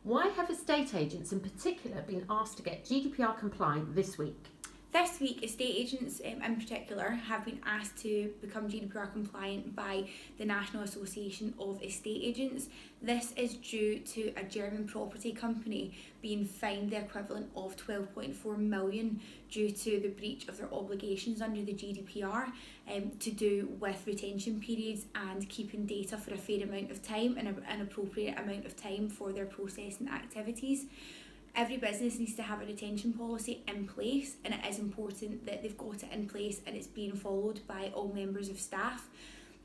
Why have estate agents in particular been asked to get GDPR compliant this week? This week, estate agents in particular have been asked to become GDPR compliant by the National Association of Estate Agents. This is due to a German property company being fined the equivalent of 12.4 million due to the breach of their obligations under the GDPR to do with retention periods and keeping data for a fair amount of time and an appropriate amount of time for their processing activities. Every business needs to have a retention policy in place, and it is important that they've got it in place and it's being followed by all members of staff.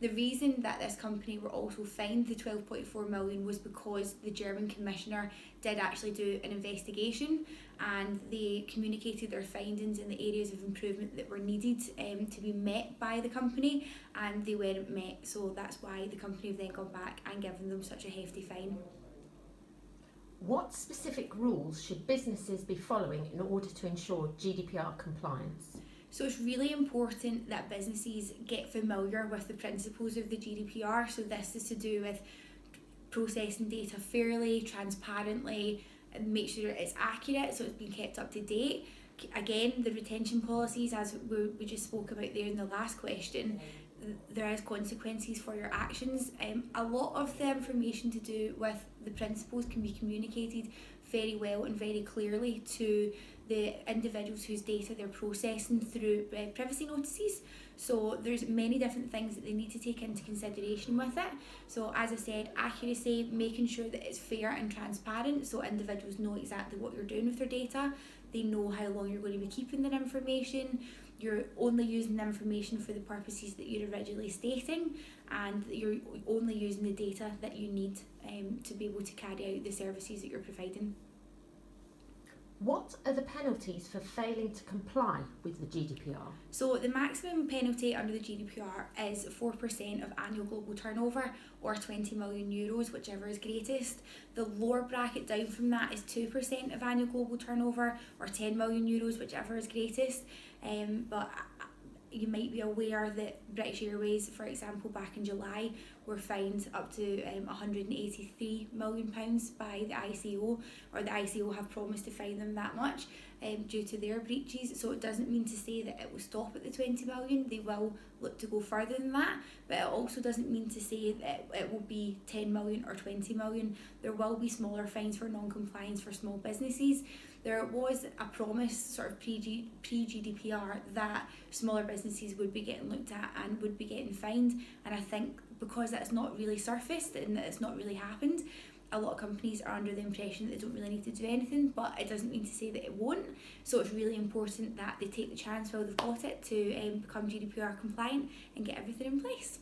The reason that this company were also fined the 12.4 million was because the German commissioner did actually do an investigation and they communicated their findings in the areas of improvement that were needed to be met by the company, and they weren't met, so that's why the company have then gone back and given them such a hefty fine. What specific rules should businesses be following in order to ensure GDPR compliance? So it's really important that businesses get familiar with the principles of the GDPR. So this is to do with processing data fairly, transparently, and make sure it's accurate so it's being kept up to date. Again, the retention policies, as we just spoke about there in the last question, there is consequences for your actions. A lot of the information to do with the principles can be communicated very well and very clearly to the individuals whose data they're processing through privacy notices. So there's many different things that they need to take into consideration with it. So as I said, accuracy, making sure that it's fair and transparent so individuals know exactly what you're doing with their data. They know how long you're going to be keeping their information. You're only using the information for the purposes that you're originally stating, and you're only using the data that you need to be able to carry out the services that you're providing. What are the penalties for failing to comply with the GDPR? So the maximum penalty under the GDPR is 4% of annual global turnover or 20 million euros, whichever is greatest. The lower bracket down from that is 2% of annual global turnover or 10 million euros, whichever is greatest. But you might be aware that British Airways, for example, back in July, were fined up to £183 million by the ICO, or the ICO have promised to fine them that much due to their breaches. So it doesn't mean to say that it will stop at the 20 million. They will look to go further than that, but it also doesn't mean to say that it will be 10 million or 20 million. There will be smaller fines for non-compliance for small businesses. There was a promise sort of pre-GDPR that smaller businesses would be getting looked at and would be getting fined, and I think because that's not really surfaced and that it's not really happened, a lot of companies are under the impression that they don't really need to do anything, but it doesn't mean to say that it won't. So it's really important that they take the chance while they've got it to become GDPR compliant and get everything in place.